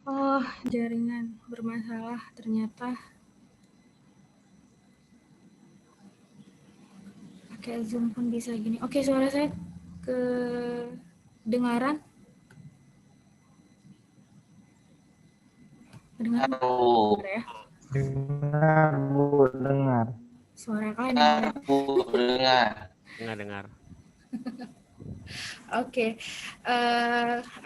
Oh, jaringan bermasalah ternyata. Pakai Zoom pun bisa gini. Oke, suara saya kedengaran? Kedengaran Bu. ya? Dengar, Bu, dengar. Suara kalian yang Dengar, Bu, dengar. Dengar. Oke,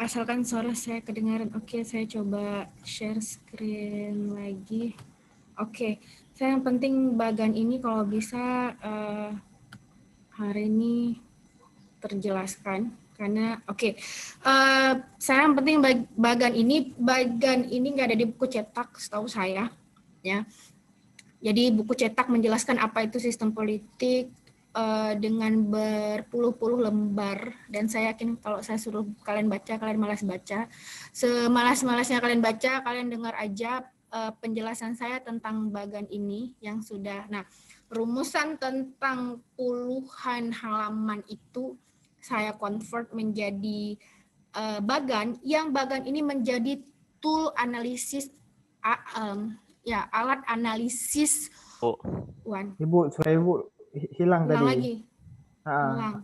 asalkan suara saya kedengaran. Oke, saya coba share screen lagi. Oke, saya yang penting bagan ini kalau bisa hari ini terjelaskan karena saya yang penting bagan ini nggak ada di buku cetak setahu saya ya. Jadi buku cetak menjelaskan apa itu sistem politik dengan berpuluh-puluh lembar, dan saya yakin kalau saya suruh kalian baca, kalian malas baca. Semalas-malasnya kalian baca, kalian dengar aja penjelasan saya tentang bagan ini yang sudah. Nah, rumusan tentang puluhan halaman itu saya convert menjadi bagan, yang bagan ini menjadi tool analisis alat analisis. Oh. Ibu, suara Ibu hilang tadi. Lagi. Hilang.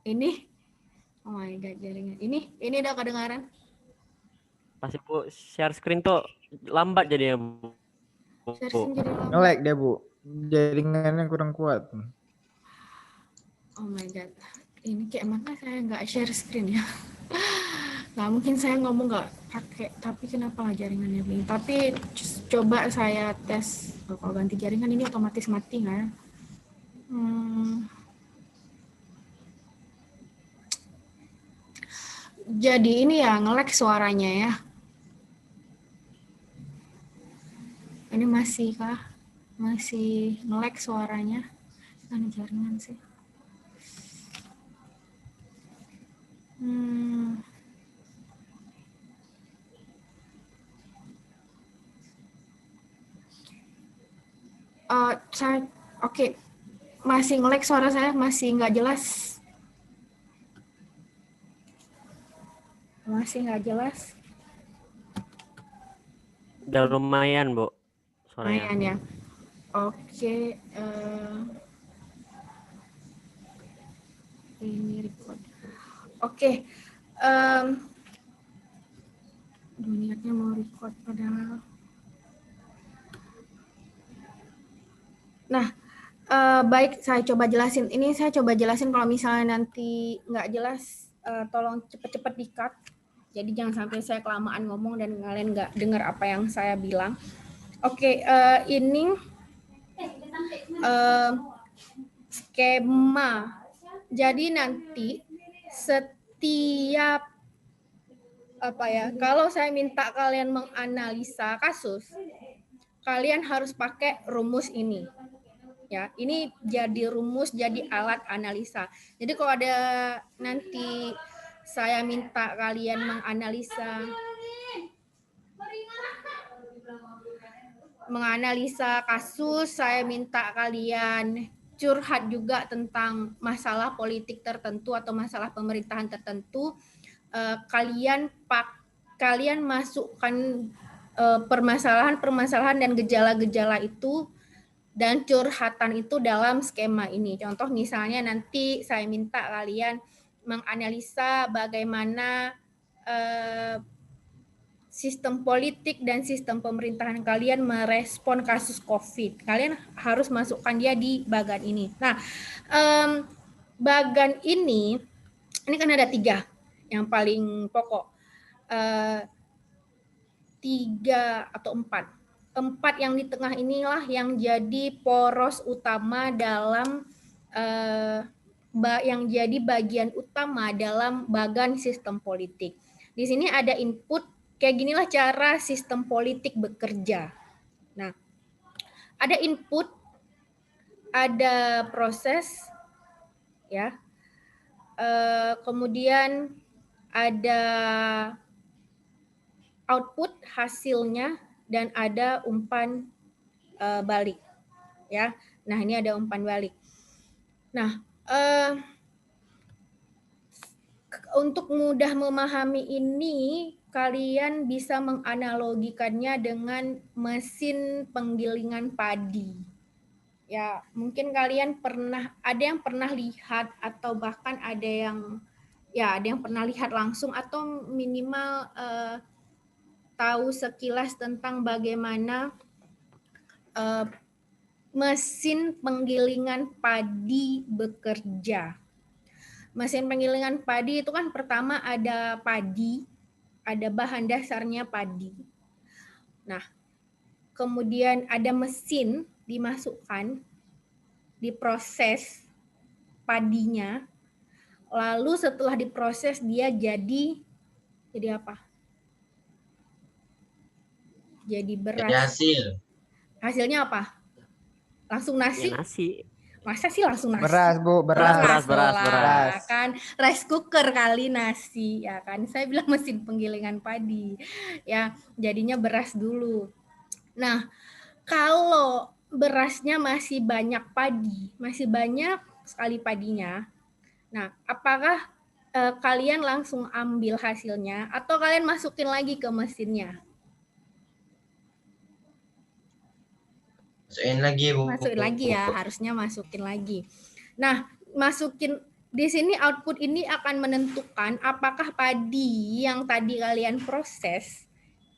Ini, oh my god, jaringan. Ini udah kedengaran? Pas Ibu share screen tuh lambat jadinya, Bu. Share screen jadi lambat. Nge-lag dia, Bu. Jaringannya kurang kuat. Oh my god. Ini kayak mana saya nggak share screen ya? Nggak mungkin saya ngomong nggak pakai, tapi kenapa lah jaringannya begini? Tapi coba saya tes. Kalau ganti jaringan ini otomatis mati nggak ya? Jadi ini ya nge-lag suaranya ya. Ini masih kah? Masih nge-lag suaranya? Mana jaringan sih? Oke. Masih nge-lag suara saya, masih nggak jelas. Masih nggak jelas. Udah lumayan, Bu, suaranya. Lumayan ya. Oke. Ini record. Oke. Niatnya mau record padahal. Nah, baik, saya coba jelasin. Ini saya coba jelasin, kalau misalnya nanti nggak jelas, tolong cepet-cepet di-cut. Jadi jangan sampai saya kelamaan ngomong dan kalian nggak dengar apa yang saya bilang. Oke, ini skema. Jadi nanti setiap kalau saya minta kalian menganalisa kasus, kalian harus pakai rumus ini. Ya, ini jadi rumus, jadi alat analisa. Jadi kalau ada nanti saya minta kalian menganalisa kasus, saya minta kalian curhat juga tentang masalah politik tertentu atau masalah pemerintahan tertentu, kalian masukkan permasalahan dan gejala-gejala itu dan curhatan itu dalam skema ini. Contoh misalnya nanti saya minta kalian menganalisa bagaimana sistem politik dan sistem pemerintahan kalian merespon kasus COVID. Kalian harus masukkan dia di bagan ini. Nah, bagan ini kan ada 3 yang paling pokok. 3 atau 4. 4 yang di tengah inilah yang jadi poros utama dalam yang jadi bagian utama dalam bagan sistem politik. Di sini ada input, kayak ginilah cara sistem politik bekerja. Nah, ada input, ada proses, ya. Kemudian ada output hasilnya dan ada umpan balik, ya. Nah, ini ada umpan balik. Nah, untuk mudah memahami ini, kalian bisa menganalogikannya dengan mesin penggilingan padi. Ya, mungkin kalian ada yang pernah lihat atau bahkan ada yang pernah lihat langsung atau minimal tahu sekilas tentang bagaimana mesin penggilingan padi bekerja. Mesin penggilingan padi itu kan pertama ada padi, ada bahan dasarnya padi. Nah, kemudian ada mesin dimasukkan, diproses padinya, lalu setelah diproses dia jadi apa? Jadi beras. Jadi hasil. Hasilnya apa? Langsung nasi? Ya, nasi. Masa sih langsung nasi? Beras, Bu, Beras. Lah, kan rice cooker kali nasi, ya kan? Saya bilang mesin penggilingan padi. Ya, jadinya beras dulu. Nah, kalau berasnya masih banyak sekali padinya. Nah, apakah kalian langsung ambil hasilnya atau kalian masukin lagi ke mesinnya? Masukin lagi, Bu. Masukin lagi ya, harusnya masukin lagi. Nah, masukin di sini output ini akan menentukan apakah padi yang tadi kalian proses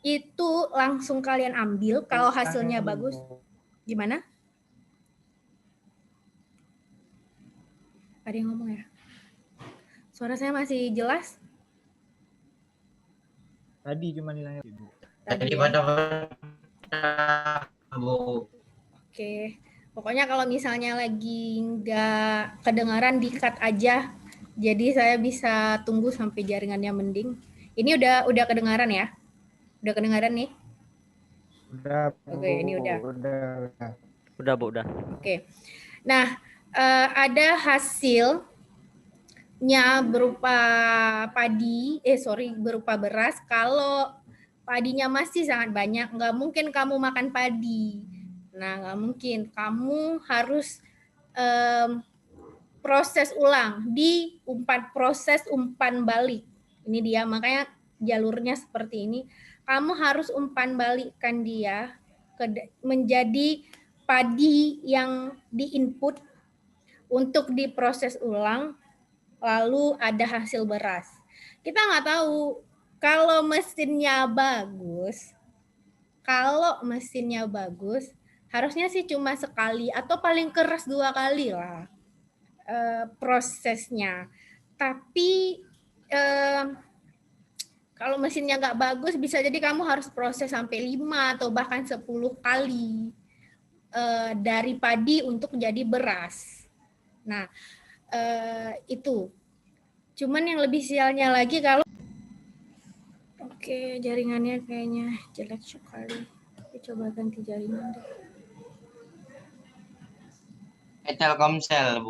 itu langsung kalian ambil kalau hasilnya bagus. Gimana? Ada yang ngomong ya? Suara saya masih jelas? Tadi cuma nilai, Bu. Tadi ya? pada Bu. Oke, pokoknya kalau misalnya lagi nggak kedengaran di-cut aja, jadi saya bisa tunggu sampai jaringannya mending. Ini udah kedengaran ya? Udah kedengaran nih? Udah, Bu. Oke, ini udah. Udah, Bu, udah. Oke. Nah, ada hasilnya berupa berupa beras. Kalau padinya masih sangat banyak, nggak mungkin kamu makan padi. Nah, nggak mungkin. Kamu harus proses ulang di proses umpan balik. Ini dia, makanya jalurnya seperti ini. Kamu harus umpan balikkan dia menjadi padi yang di-input untuk diproses ulang, lalu ada hasil beras. Kita nggak tahu kalau mesinnya bagus, harusnya sih cuma sekali atau paling keras 2 kali lah prosesnya. Tapi kalau mesinnya nggak bagus, bisa jadi kamu harus proses sampai 5 atau bahkan 10 kali dari padi untuk jadi beras. Nah, itu. Cuman yang lebih sialnya lagi kalau oke, jaringannya kayaknya jelek sekali. Coba ganti jaringan deh. Telkomsel, Bu.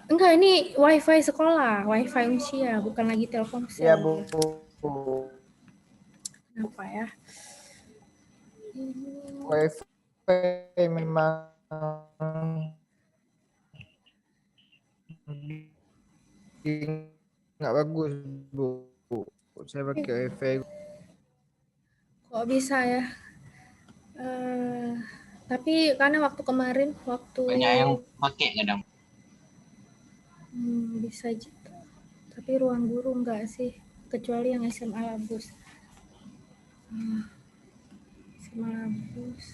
Enggak, ini wifi sekolah, wifi Unsia, bukan lagi Telkomsel. Iya, Bu. Kenapa ya? Wifi memang nggak bagus, Bu. Saya pakai wifi. Kok bisa ya? Tapi karena waktu kemarin Banyak yang pakai kadang. Bisa gitu. Tapi ruang guru enggak sih, kecuali yang SMA Labus. SMA Labus.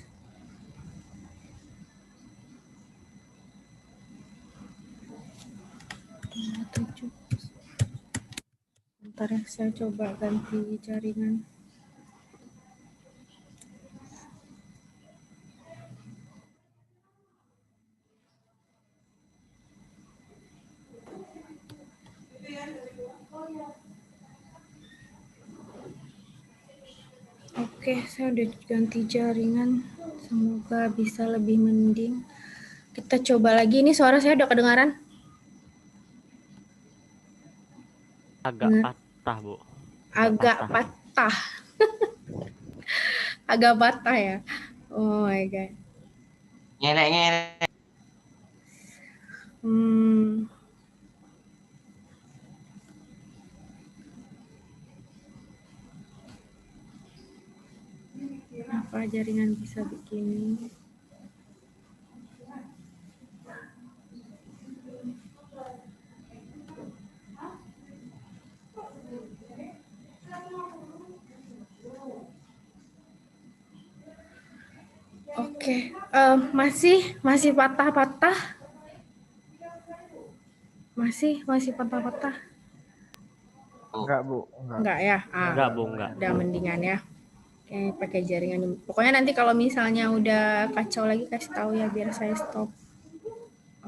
Bentar ya, saya coba ganti jaringan. Oke, saya udah ganti jaringan. Semoga bisa lebih mending. Kita coba lagi. Ini suara saya udah kedengaran? Agak patah, Bu. Agak patah. Agak patah ya. Oh my god. Ngelek. Kenapa jaringan bisa begini? Oke, masih patah-patah. Masih patah-patah. Enggak, Bu. Enggak. Enggak ya? Enggak, Bu, enggak. Udah mendingan ya. Oke, pakai jaringan dulu. Pokoknya nanti kalau misalnya udah kacau lagi kasih tahu ya biar saya stop.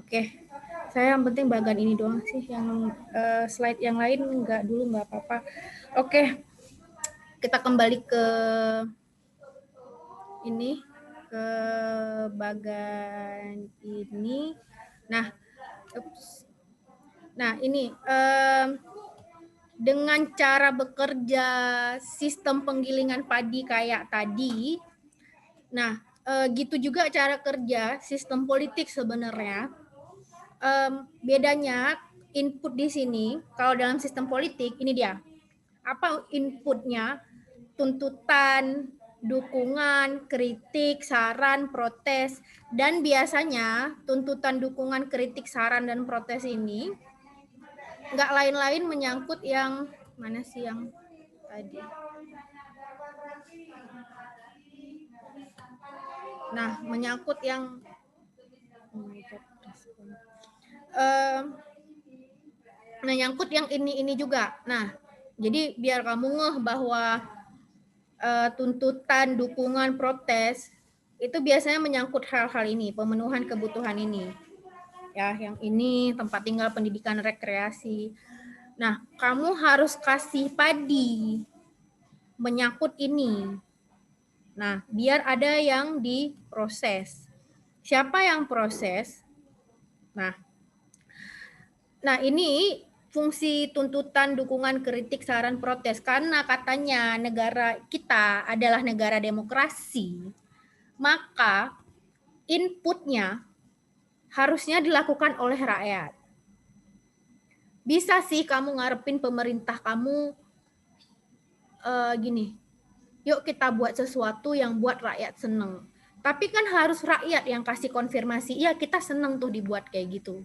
Oke. Saya yang penting bagian ini doang sih, yang slide yang lain enggak dulu enggak apa-apa. Oke. Kita kembali ke ini, ke bagian ini. Nah, ini dengan cara bekerja sistem penggilingan padi kayak tadi, nah gitu juga cara kerja sistem politik sebenarnya. Bedanya input di sini, kalau dalam sistem politik, ini dia. Apa inputnya? Tuntutan, dukungan, kritik, saran, protes. Dan biasanya tuntutan, dukungan, kritik, saran, dan protes ini nggak lain-lain menyangkut yang mana sih yang tadi. Nah, menyangkut yang menyangkut yang ini juga. Nah, jadi biar kamu ngeh bahwa tuntutan, dukungan, protes itu biasanya menyangkut hal-hal ini, pemenuhan kebutuhan ini. Ya, yang ini tempat tinggal, pendidikan, rekreasi. Nah, kamu harus kasih padi menyangkut ini. Nah, biar ada yang diproses. Siapa yang proses? Nah, ini fungsi tuntutan, dukungan, kritik, saran, protes. Karena katanya negara kita adalah negara demokrasi, maka inputnya harusnya dilakukan oleh rakyat. Bisa sih kamu ngarepin pemerintah kamu gini, yuk kita buat sesuatu yang buat rakyat seneng. Tapi kan harus rakyat yang kasih konfirmasi, iya kita seneng tuh dibuat kayak gitu.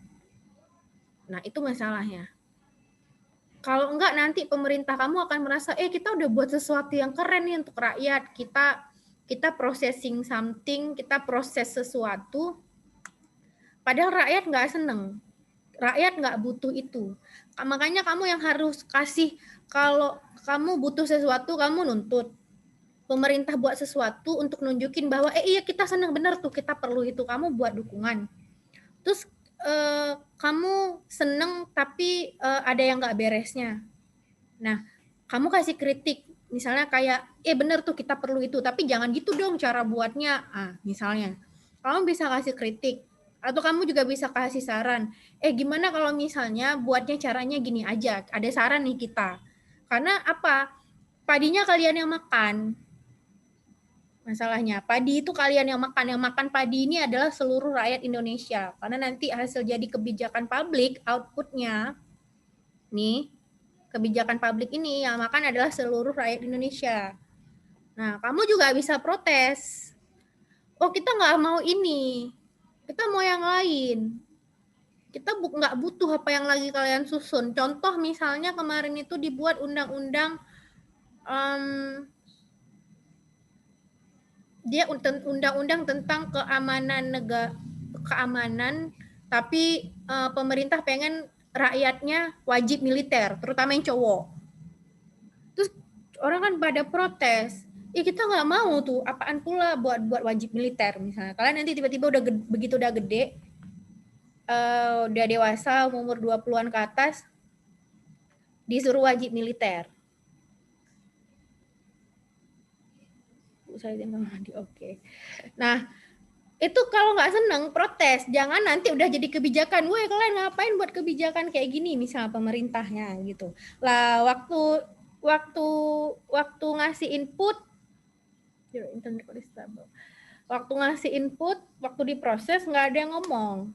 Nah itu masalahnya. Kalau enggak nanti pemerintah kamu akan merasa, kita udah buat sesuatu yang keren nih untuk rakyat. Kita processing something, kita proses sesuatu, padahal rakyat nggak seneng. Rakyat nggak butuh itu. Makanya kamu yang harus kasih, kalau kamu butuh sesuatu, kamu nuntut. Pemerintah buat sesuatu untuk nunjukin bahwa, iya kita seneng bener tuh, kita perlu itu, kamu buat dukungan. Terus kamu seneng tapi ada yang nggak beresnya. Nah, kamu kasih kritik, misalnya kayak, bener tuh kita perlu itu, tapi jangan gitu dong cara buatnya. Misalnya, kamu bisa kasih kritik, atau kamu juga bisa kasih saran. Gimana kalau misalnya buatnya caranya gini aja, ada saran nih kita. Karena apa? Padinya kalian yang makan. Masalahnya, padi itu kalian yang makan padi ini adalah seluruh rakyat Indonesia. Karena nanti hasil jadi kebijakan publik, outputnya, nih, kebijakan publik ini yang makan adalah seluruh rakyat Indonesia. Nah, kamu juga bisa protes. Kita nggak mau ini, kita mau yang lain. Kita nggak butuh apa yang lagi kalian susun. Contoh misalnya kemarin itu dibuat undang-undang, dia undang-undang tentang keamanan, tapi pemerintah pengen rakyatnya wajib militer, terutama yang cowok. Terus orang kan pada protes, kita nggak mau tuh, apaan pula buat wajib militer misalnya. Kalian nanti tiba-tiba begitu udah gede, udah dewasa, umur 20-an ke atas, disuruh wajib militer. Saya tinggal mandi, oke. Nah, itu kalau nggak seneng protes, jangan nanti udah jadi kebijakan, kalian ngapain buat kebijakan kayak gini, misalnya pemerintahnya gitu. Lah waktu ngasih input, waktu ngasih input, waktu diproses nggak ada yang ngomong,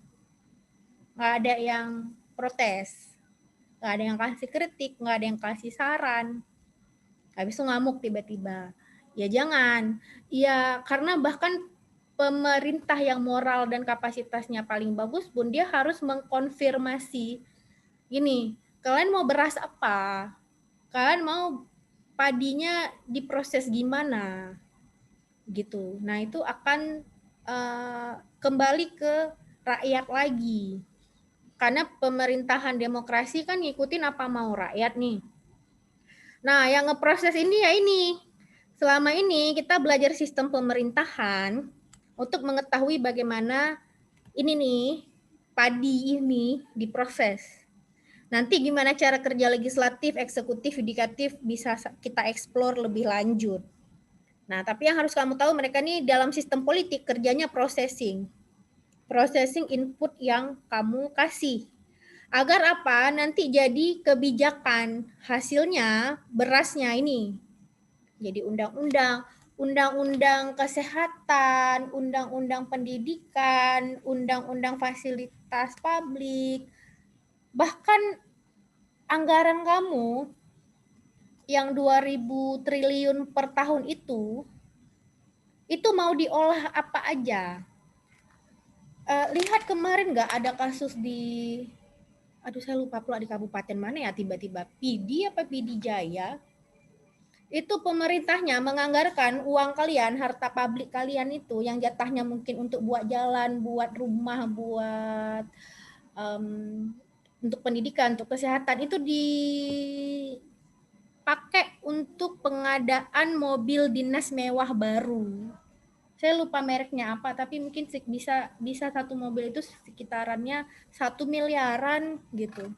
nggak ada yang protes, nggak ada yang kasih kritik, nggak ada yang kasih saran, habis itu ngamuk tiba-tiba. Ya jangan. Ya karena bahkan pemerintah yang moral dan kapasitasnya paling bagus pun dia harus mengkonfirmasi gini, kalian mau beras apa? Kalian mau padinya diproses gimana? Gitu. Nah, itu akan kembali ke rakyat lagi. Karena pemerintahan demokrasi kan ngikutin apa mau rakyat nih. Nah, yang ngeproses ini ya ini. Selama ini kita belajar sistem pemerintahan untuk mengetahui bagaimana ini nih padi ini diproses. Nanti gimana cara kerja legislatif, eksekutif, yudikatif bisa kita eksplor lebih lanjut. Nah, tapi yang harus kamu tahu mereka nih dalam sistem politik kerjanya processing. Processing input yang kamu kasih. Agar apa? Nanti jadi kebijakan. Hasilnya berasnya ini. Jadi undang-undang kesehatan, undang-undang pendidikan, undang-undang fasilitas publik, bahkan anggaran kamu yang 2.000 triliun per tahun itu mau diolah apa aja. Lihat kemarin nggak ada kasus di, aduh saya lupa pula di kabupaten mana ya, tiba-tiba PD apa PD Jaya, itu pemerintahnya menganggarkan uang kalian, harta publik kalian itu yang jatahnya mungkin untuk buat jalan, buat rumah, buat untuk pendidikan, untuk kesehatan, itu dipakai untuk pengadaan mobil dinas mewah baru. Saya lupa mereknya apa, tapi mungkin bisa satu mobil itu sekitarannya 1 miliaran gitu.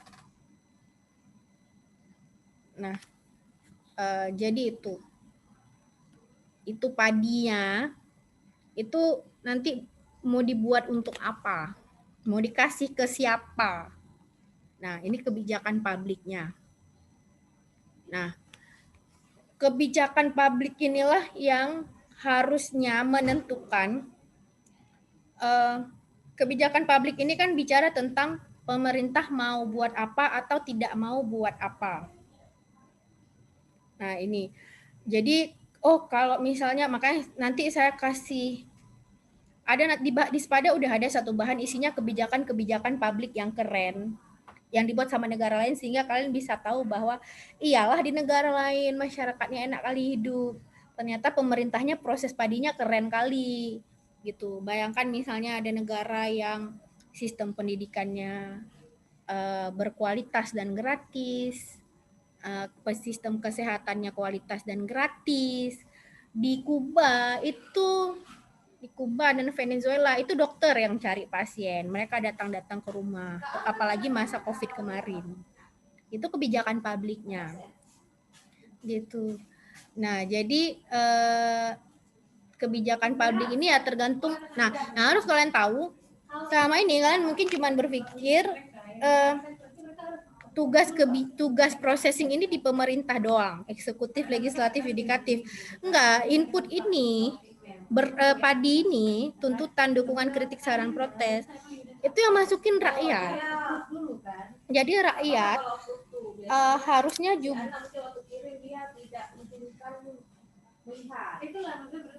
Nah, jadi itu padinya itu nanti mau dibuat untuk apa, mau dikasih ke siapa. Nah, ini kebijakan publiknya. Nah, kebijakan publik inilah yang harusnya menentukan, kebijakan publik ini kan bicara tentang pemerintah mau buat apa atau tidak mau buat apa. Nah, ini. Jadi, kalau misalnya, makanya nanti saya kasih, ada di Spada udah ada satu bahan isinya kebijakan-kebijakan publik yang keren, yang dibuat sama negara lain, sehingga kalian bisa tahu bahwa iyalah di negara lain masyarakatnya enak kali hidup. Ternyata pemerintahnya proses padinya keren kali gitu. Bayangkan misalnya ada negara yang sistem pendidikannya berkualitas dan gratis, sistem kesehatannya kualitas dan gratis. Di Kuba dan Venezuela itu dokter yang cari pasien, mereka datang ke rumah, apalagi masa COVID kemarin. Itu kebijakan publiknya gitu. Nah, jadi kebijakan publik ini ya tergantung. Nah, harus kalian tahu, selama ini kalian mungkin cuma berpikir tugas processing ini di pemerintah doang, eksekutif, legislatif, yudikatif. Enggak, input ini padi ini, tuntutan, dukungan, kritik, saran, protes, itu yang masukin rakyat. Jadi rakyat harusnya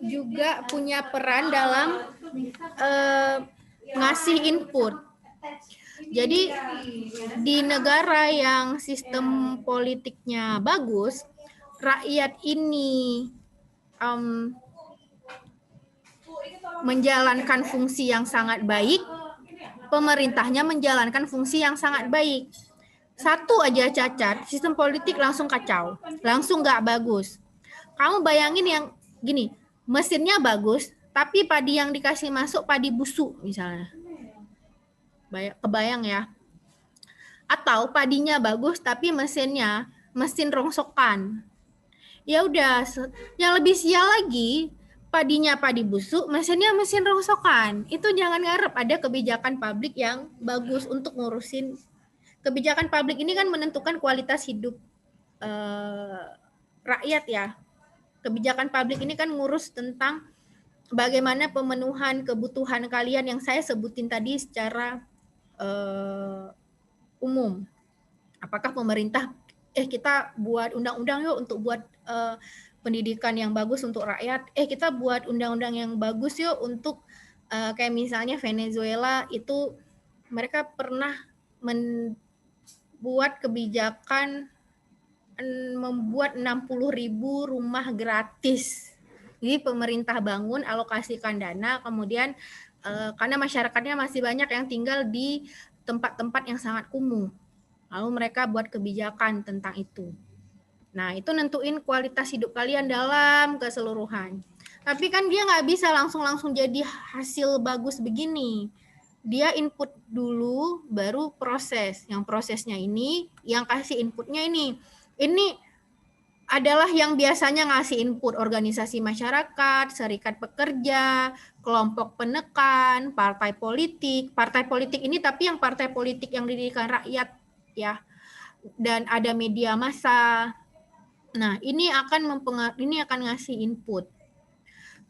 juga punya peran dalam ngasih input. Jadi di negara yang sistem politiknya bagus, rakyat ini menjalankan fungsi yang sangat baik, pemerintahnya menjalankan fungsi yang sangat baik. Satu aja cacat, sistem politik langsung kacau, langsung nggak bagus. Kamu bayangin yang gini, mesinnya bagus, tapi padi yang dikasih masuk padi busuk misalnya. Kebayang ya? Atau padinya bagus, tapi mesinnya mesin rongsokan. Ya udah, yang lebih sial lagi, padinya padi busuk, mesinnya mesin rongsokan. Itu jangan ngarep ada kebijakan publik yang bagus untuk ngurusin. Kebijakan publik ini kan menentukan kualitas hidup rakyat ya. Kebijakan publik ini kan ngurus tentang bagaimana pemenuhan kebutuhan kalian yang saya sebutin tadi secara umum. Apakah pemerintah kita buat undang-undang yuk untuk buat pendidikan yang bagus untuk rakyat, kita buat undang-undang yang bagus yuk untuk kayak misalnya Venezuela itu mereka pernah membuat kebijakan membuat 60.000 rumah gratis. Jadi pemerintah bangun, alokasikan dana, kemudian karena masyarakatnya masih banyak yang tinggal di tempat-tempat yang sangat kumuh. Lalu mereka buat kebijakan tentang itu. Nah, itu nentuin kualitas hidup kalian dalam keseluruhan. Tapi kan dia nggak bisa langsung jadi hasil bagus begini. Dia input dulu, baru proses. Yang prosesnya ini, yang kasih inputnya ini. Ini adalah yang biasanya ngasih input organisasi masyarakat, serikat pekerja, kelompok penekan, partai politik. Partai politik ini tapi yang partai politik yang didirikan rakyat ya. Dan ada media massa. Nah, ini akan ngasih input.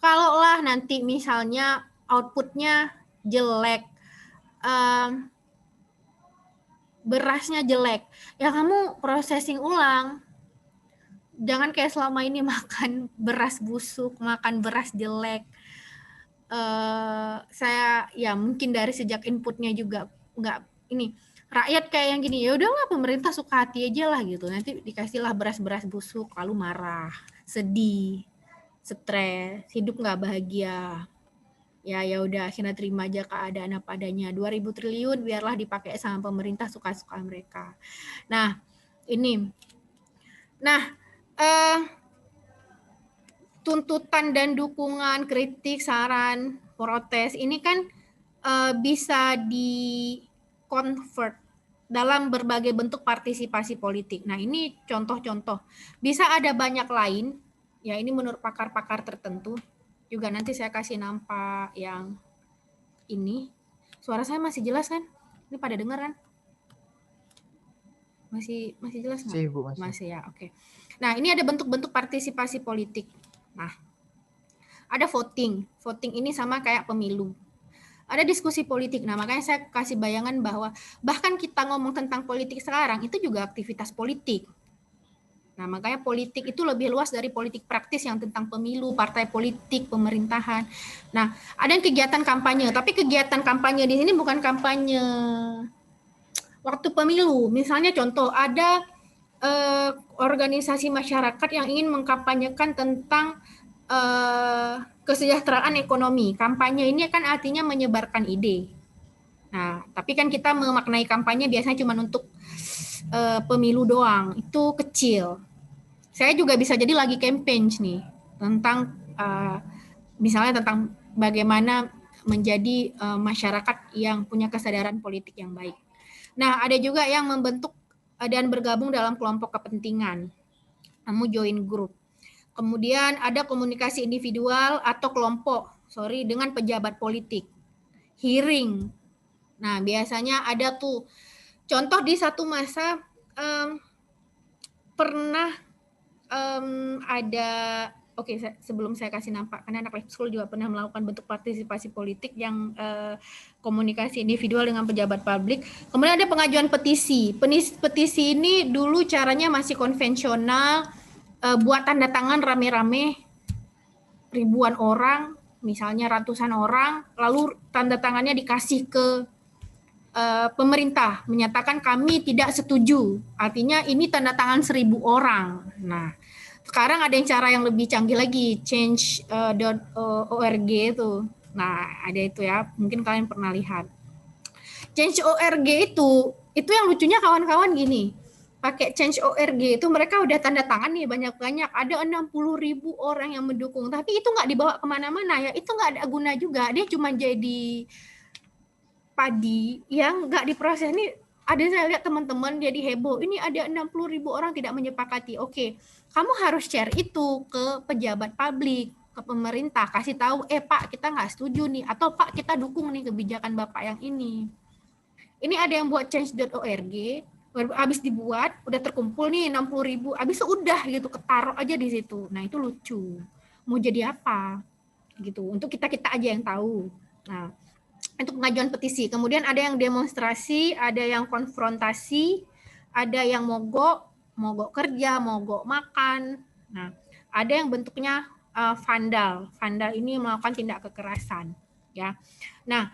Kalaulah nanti misalnya outputnya jelek, berasnya jelek, ya kamu processing ulang. Jangan kayak selama ini makan beras busuk, makan beras jelek. Saya ya mungkin dari sejak inputnya juga nggak ini. Rakyat kayak yang gini, ya udahlah pemerintah suka hati aja lah gitu. Nanti dikasihlah beras-beras busuk, lalu marah, sedih, stres, hidup nggak bahagia. Ya udah akhirnya terima aja keadaan apa adanya. 2.000 triliun biarlah dipakai sama pemerintah suka-suka mereka. Nah, ini. Nah, tuntutan dan dukungan, kritik, saran, protes ini kan bisa di-convert dalam berbagai bentuk partisipasi politik. Nah, ini contoh-contoh. Bisa ada banyak lain, ya ini menurut pakar-pakar tertentu. Juga nanti saya kasih nampak yang ini. Suara saya masih jelas kan? Ini pada dengar kan? Masih jelas nggak? Masih, Bu, Masih ya, oke. Nah, ini ada bentuk-bentuk partisipasi politik. Nah, ada voting. Voting ini sama kayak pemilu. Ada diskusi politik. Nah, makanya saya kasih bayangan bahwa bahkan kita ngomong tentang politik sekarang, itu juga aktivitas politik. Nah, makanya politik itu lebih luas dari politik praktis yang tentang pemilu, partai politik, pemerintahan. Nah, ada yang kegiatan kampanye, tapi kegiatan kampanye di sini bukan kampanye waktu pemilu. Misalnya contoh, ada organisasi masyarakat yang ingin mengkampanyekan tentang kesejahteraan ekonomi. Kampanye ini kan artinya menyebarkan ide. Nah, tapi kan kita memaknai kampanye biasanya cuma untuk pemilu doang. Itu kecil. Saya juga bisa jadi lagi campaign nih tentang misalnya tentang bagaimana menjadi masyarakat yang punya kesadaran politik yang baik. Nah, ada juga yang membentuk dan bergabung dalam kelompok kepentingan. Kamu join grup. Kemudian ada komunikasi individual atau kelompok, dengan pejabat politik. Hearing. Nah, biasanya ada tuh contoh di satu masa pernah ada, sebelum saya kasih nampak, karena anak lab school juga pernah melakukan bentuk partisipasi politik yang komunikasi individual dengan pejabat publik. Kemudian ada pengajuan petisi. Petisi ini dulu caranya masih konvensional, buat tanda tangan rame-rame, ribuan orang, misalnya ratusan orang, lalu tanda tangannya dikasih ke pemerintah, menyatakan kami tidak setuju. Artinya ini tanda tangan 1.000 orang. Nah, sekarang ada yang cara yang lebih canggih lagi, change.org itu. Nah, ada itu ya, mungkin kalian pernah lihat. Change.org itu yang lucunya kawan-kawan gini, pakai Change.org itu mereka udah tanda tangan nih banyak-banyak, ada 60.000 orang yang mendukung, tapi itu nggak dibawa kemana-mana ya, itu nggak ada guna juga, dia cuma jadi padi yang nggak diproses. Ini ada, saya lihat teman-teman jadi heboh, ini ada 60.000 orang tidak menyepakati. Oke, kamu harus share itu ke pejabat publik, ke pemerintah, kasih tahu, Pak kita nggak setuju nih, atau Pak kita dukung nih kebijakan Bapak yang ini. Ini ada yang buat change.org, habis dibuat, udah terkumpul nih 60.000, habis udah gitu, ketaruh aja di situ. Nah itu lucu, mau jadi apa gitu, untuk kita aja yang tahu. Nah, untuk pengajuan petisi. Kemudian ada yang demonstrasi, ada yang konfrontasi, ada yang mogok kerja, mogok makan. Nah, ada yang bentuknya vandal. Vandal ini melakukan tindak kekerasan, ya. Nah,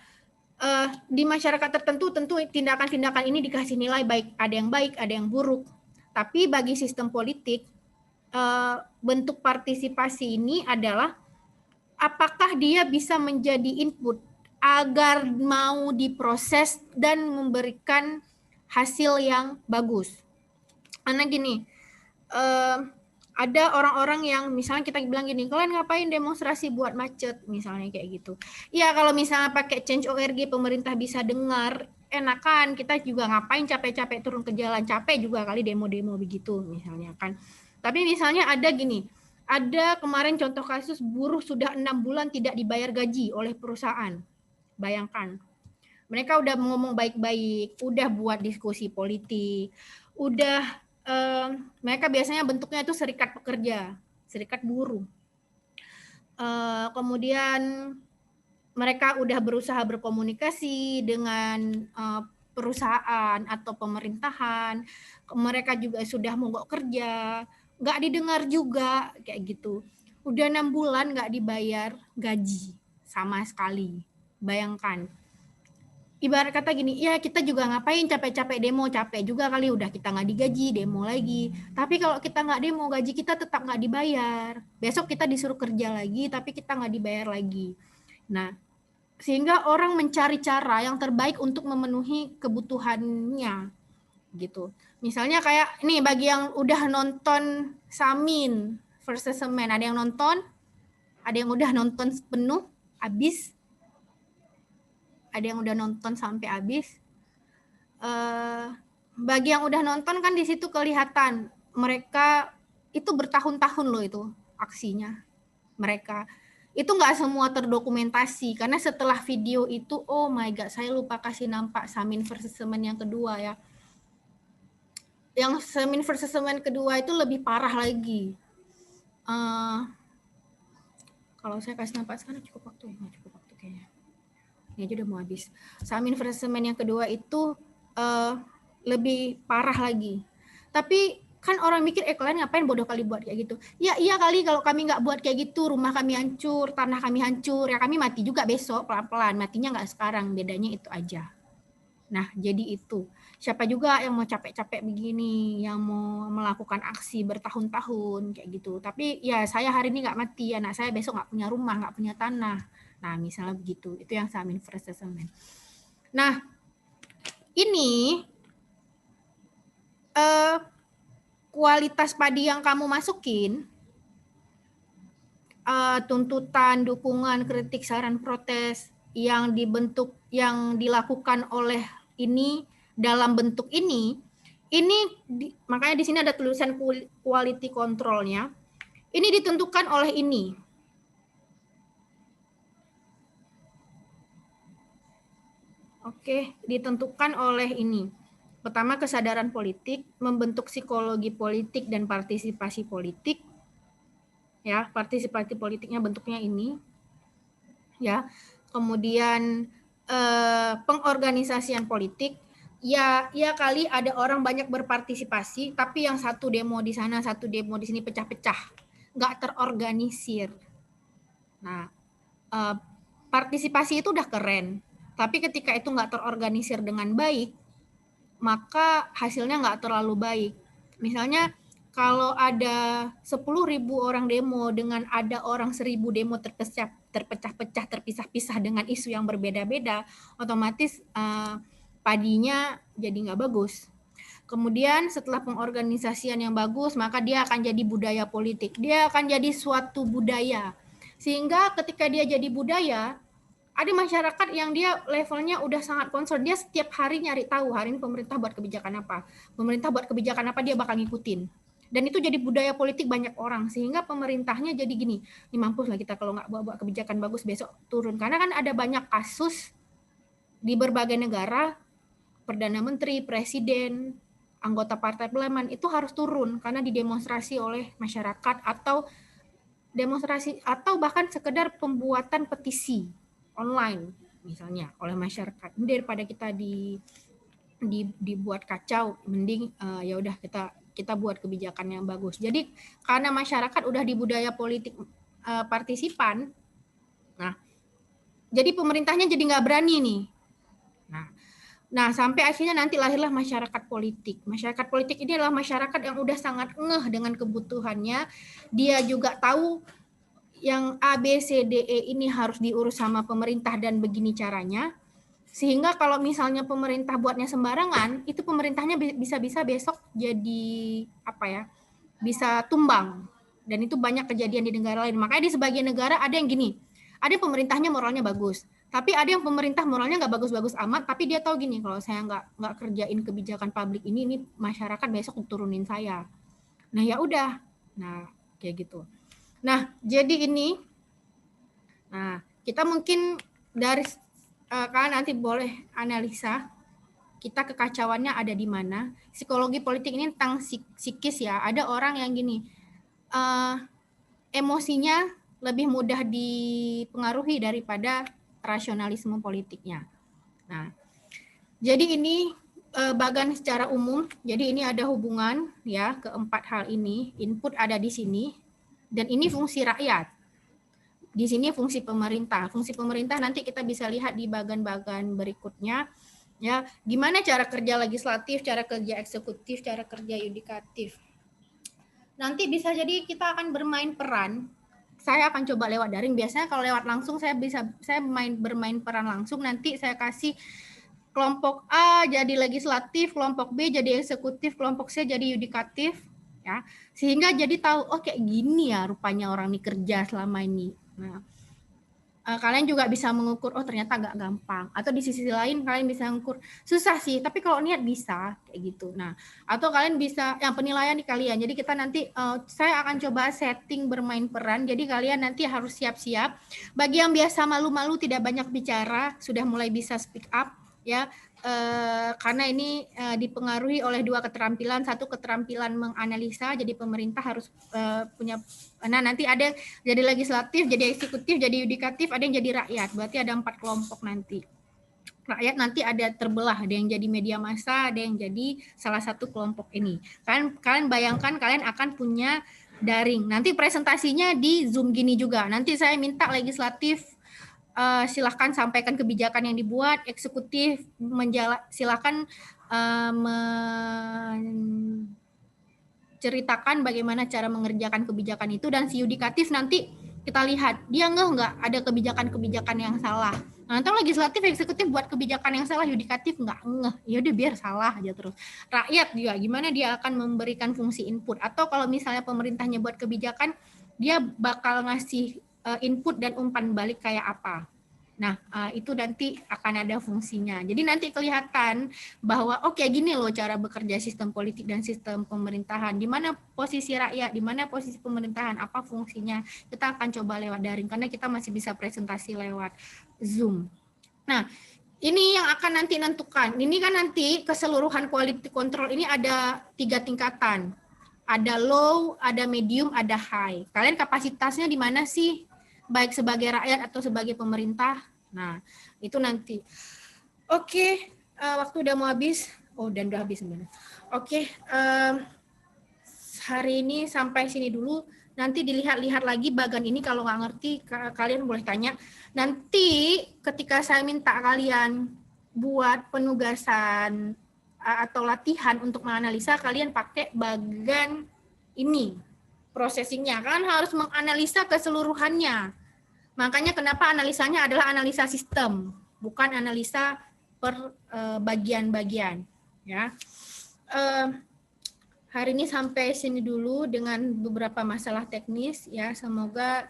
di masyarakat tertentu tentu tindakan-tindakan ini dikasih nilai baik, ada yang buruk. Tapi bagi sistem politik, bentuk partisipasi ini adalah apakah dia bisa menjadi input agar mau diproses dan memberikan hasil yang bagus. Karena gini, ada orang-orang yang misalnya kita bilang gini, kalian ngapain demonstrasi buat macet, misalnya kayak gitu. Ya kalau misalnya pakai Change.org pemerintah bisa dengar, enakan. Kita juga ngapain capek-capek turun ke jalan, capek juga kali demo-demo begitu misalnya kan. Tapi misalnya ada gini, ada kemarin contoh kasus buruh sudah 6 bulan tidak dibayar gaji oleh perusahaan. Bayangkan, mereka udah ngomong baik-baik, udah buat diskusi politik, udah mereka biasanya bentuknya itu serikat pekerja, serikat buruh. Kemudian mereka udah berusaha berkomunikasi dengan perusahaan atau pemerintahan, mereka juga sudah mogok kerja, nggak didengar juga kayak gitu. Udah 6 bulan nggak dibayar gaji sama sekali. Bayangkan. Ibarat kata gini, ya kita juga ngapain capek-capek demo, capek juga kali udah kita nggak digaji, demo lagi. Tapi kalau kita nggak demo, gaji kita tetap nggak dibayar. Besok kita disuruh kerja lagi, tapi kita nggak dibayar lagi. Nah, sehingga orang mencari cara yang terbaik untuk memenuhi kebutuhannya, gitu. Misalnya kayak ini bagi yang udah nonton Samin versus Semen, ada yang nonton, ada yang udah nonton penuh, habis. Ada yang udah nonton sampai habis. Bagi yang udah nonton kan di situ kelihatan mereka itu bertahun-tahun loh itu aksinya mereka. Itu nggak semua terdokumentasi karena setelah video itu, oh my god, saya lupa kasih nampak Samin versus Semen yang kedua ya. Yang Samin versus Semen kedua itu lebih parah lagi. Kalau saya kasih nampak sekarang cukup waktu ya, nggak cukup waktu kayaknya. Ini aja udah mau habis. Samin versus Semen yang kedua itu lebih parah lagi. Tapi kan orang mikir, kalian ngapain bodoh kali buat kayak gitu. Ya iya kali kalau kami nggak buat kayak gitu, rumah kami hancur, tanah kami hancur, ya kami mati juga besok pelan-pelan. Matinya nggak sekarang, bedanya itu aja. Nah jadi itu. Siapa juga yang mau capek-capek begini, yang mau melakukan aksi bertahun-tahun kayak gitu. Tapi ya saya hari ini nggak mati, anak saya besok nggak punya rumah, nggak punya tanah. Nah, misalnya begitu. Itu yang Samin versus Semen. Nah, ini kualitas padi yang kamu masukin, tuntutan, dukungan, kritik, saran, protes yang dibentuk, yang dilakukan oleh ini dalam bentuk ini makanya di sini ada tulisan quality control-nya. Ini ditentukan oleh ini. Oke, ditentukan oleh ini. Pertama, kesadaran politik, membentuk psikologi politik dan partisipasi politik. Ya, partisipasi politiknya bentuknya ini. Ya. Kemudian pengorganisasian politik. Ya kali ada orang banyak berpartisipasi, tapi yang satu demo di sana, satu demo di sini pecah-pecah, nggak terorganisir. Nah, partisipasi itu udah keren. Tapi ketika itu nggak terorganisir dengan baik, maka hasilnya nggak terlalu baik. Misalnya kalau ada 10.000 orang demo dengan ada orang 1.000 demo terpecah-pecah, terpisah-pisah dengan isu yang berbeda-beda, otomatis padinya jadi nggak bagus. Kemudian setelah pengorganisasian yang bagus, maka dia akan jadi budaya politik. Dia akan jadi suatu budaya. Sehingga ketika dia jadi budaya, ada masyarakat yang dia levelnya udah sangat concern. Dia setiap hari nyari tahu hari ini pemerintah buat kebijakan apa. Pemerintah buat kebijakan apa, dia bakal ngikutin. Dan itu jadi budaya politik banyak orang. Sehingga pemerintahnya jadi gini, ini mampus lah kita kalau nggak buat kebijakan bagus besok turun. Karena kan ada banyak kasus di berbagai negara, Perdana Menteri, Presiden, anggota partai parlemen itu harus turun karena didemonstrasi oleh masyarakat atau demonstrasi atau bahkan sekedar pembuatan petisi online misalnya oleh masyarakat. Daripada kita dibuat kacau, mending ya udah kita kita buat kebijakan yang bagus. Jadi karena masyarakat udah di budaya politik partisipan, nah jadi pemerintahnya jadi nggak berani nih. Nah, sampai akhirnya nanti lahirlah masyarakat politik. Masyarakat politik ini adalah masyarakat yang udah sangat ngeh dengan kebutuhannya. Dia juga tahu yang A, B, C, D, E ini harus diurus sama pemerintah dan begini caranya. Sehingga kalau misalnya pemerintah buatnya sembarangan, itu pemerintahnya bisa-bisa besok jadi apa ya? Bisa tumbang. Dan itu banyak kejadian di negara lain. Makanya di sebagian negara ada yang gini. Ada yang pemerintahnya moralnya bagus. Tapi ada yang pemerintah moralnya nggak bagus-bagus amat, tapi dia tahu gini, kalau saya nggak kerjain kebijakan publik ini masyarakat besok turunin saya. Nah ya udah, nah kayak gitu. Nah jadi ini, nah kita mungkin dari kalian nanti boleh analisa kita kekacauannya ada di mana. Psikologi politik ini tentang psikis ya. Ada orang yang gini, emosinya lebih mudah dipengaruhi daripada rasionalisme politiknya. Nah, jadi ini bagan secara umum. Jadi ini ada hubungan ya keempat hal ini. Input ada di sini dan ini fungsi rakyat. Di sini fungsi pemerintah. Fungsi pemerintah nanti kita bisa lihat di bagan-bagan berikutnya. Ya, gimana cara kerja legislatif, cara kerja eksekutif, cara kerja yudikatif. Nanti bisa jadi kita akan bermain peran. Saya akan coba lewat daring. Biasanya kalau lewat langsung saya bermain peran langsung. Nanti saya kasih kelompok A jadi legislatif, kelompok B jadi eksekutif, kelompok C jadi yudikatif, ya. Sehingga jadi tahu, oh kayak gini ya rupanya orang ini kerja selama ini. Nah, kalian juga bisa mengukur, oh ternyata agak gampang. Atau di sisi lain kalian bisa mengukur, susah sih, tapi kalau niat bisa, kayak gitu. Nah, atau kalian bisa, yang penilaian di kalian. Jadi kita nanti, saya akan coba setting bermain peran, jadi kalian nanti harus siap-siap. Bagi yang biasa malu-malu tidak banyak bicara, sudah mulai bisa speak up, ya. Karena ini dipengaruhi oleh dua keterampilan. Satu keterampilan menganalisa, jadi pemerintah harus punya. Nah nanti ada jadi legislatif, jadi eksekutif, jadi yudikatif, ada yang jadi rakyat. Berarti ada 4 kelompok nanti. Rakyat nanti ada terbelah, ada yang jadi media massa, ada yang jadi salah satu kelompok ini. Kalian bayangkan kalian akan punya daring. Nanti presentasinya di Zoom gini juga. Nanti saya minta legislatif silahkan sampaikan kebijakan yang dibuat, eksekutif silahkan menceritakan bagaimana cara mengerjakan kebijakan itu, dan si yudikatif nanti kita lihat dia nggak ada kebijakan-kebijakan yang salah. Nah, nanti legislatif, eksekutif buat kebijakan yang salah, yudikatif nggak ngeh, ya udah biar salah aja terus. Rakyat juga gimana dia akan memberikan fungsi input, atau kalau misalnya pemerintahnya buat kebijakan, dia bakal ngasih input dan umpan balik kayak apa. Nah, itu nanti akan ada fungsinya. Jadi nanti kelihatan bahwa oke, gini loh cara bekerja sistem politik dan sistem pemerintahan. Di mana posisi rakyat, di mana posisi pemerintahan, apa fungsinya. Kita akan coba lewat daring karena kita masih bisa presentasi lewat Zoom. Nah, ini yang akan nanti nentukan. Ini kan nanti keseluruhan quality control ini ada 3 tingkatan. Ada low, ada medium, ada high. Kalian kapasitasnya di mana sih? Baik sebagai rakyat atau sebagai pemerintah. Nah, itu nanti. Oke, waktu udah mau habis. Oh, dan udah habis sebenarnya. Oke, hari ini sampai sini dulu. Nanti dilihat-lihat lagi bagan ini, kalau nggak ngerti kalian boleh tanya. Nanti ketika saya minta kalian buat penugasan atau latihan untuk menganalisa, kalian pakai bagan ini. Processingnya kan harus menganalisa keseluruhannya. Makanya kenapa analisanya adalah analisa sistem, bukan analisa per bagian-bagian. Ya, hari ini sampai sini dulu dengan beberapa masalah teknis. Ya, semoga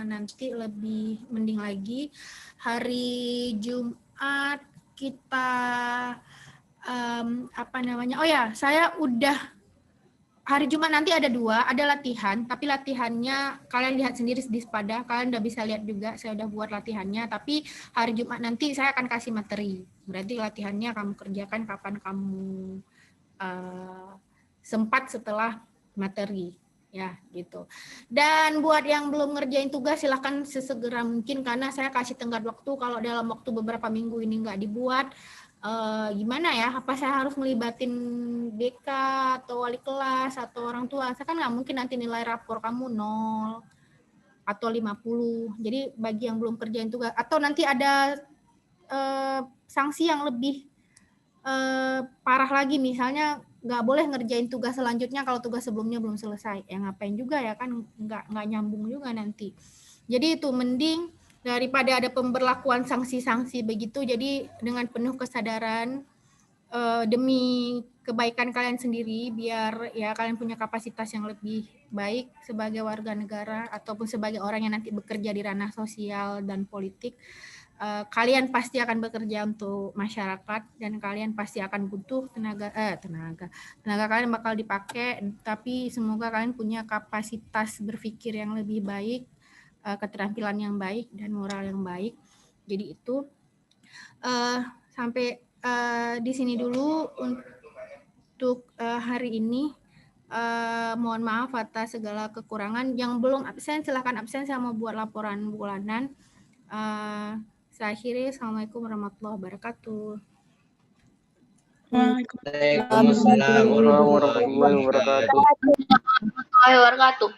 nanti lebih mending lagi. Hari Jumat kita Oh ya, saya udah. Hari Jumat nanti ada 2, ada latihan, tapi latihannya kalian lihat sendiri di Spada, kalian udah bisa lihat juga, saya udah buat latihannya, tapi hari Jumat nanti saya akan kasih materi, berarti latihannya kamu kerjakan kapan kamu sempat setelah materi, ya gitu. Dan buat yang belum ngerjain tugas, silahkan sesegera mungkin, karena saya kasih tenggat waktu, kalau dalam waktu beberapa minggu ini nggak dibuat, gimana ya, apa saya harus melibatin BK atau wali kelas atau orang tua? Saya kan nggak mungkin nanti nilai rapor kamu 0 atau 50. Jadi bagi yang belum kerjain tugas, atau nanti ada sanksi yang lebih parah lagi, misalnya nggak boleh ngerjain tugas selanjutnya kalau tugas sebelumnya belum selesai. Ya ngapain juga ya kan, nggak nyambung juga nanti. Jadi itu mending daripada ada pemberlakuan sanksi-sanksi begitu, jadi dengan penuh kesadaran demi kebaikan kalian sendiri, biar ya kalian punya kapasitas yang lebih baik sebagai warga negara ataupun sebagai orang yang nanti bekerja di ranah sosial dan politik. Kalian pasti akan bekerja untuk masyarakat dan kalian pasti akan butuh tenaga kalian bakal dipakai, tapi semoga kalian punya kapasitas berpikir yang lebih baik, keterampilan yang baik dan moral yang baik. Jadi itu sampai di sini dulu untuk hari ini. Mohon maaf atas segala kekurangan. Yang belum absen silahkan absen, saya mau buat laporan bulanan. Saya akhiri. Assalamualaikum warahmatullahi wabarakatuh. Waalaikumsalam warahmatullahi wabarakatuh. Wabarakatuh.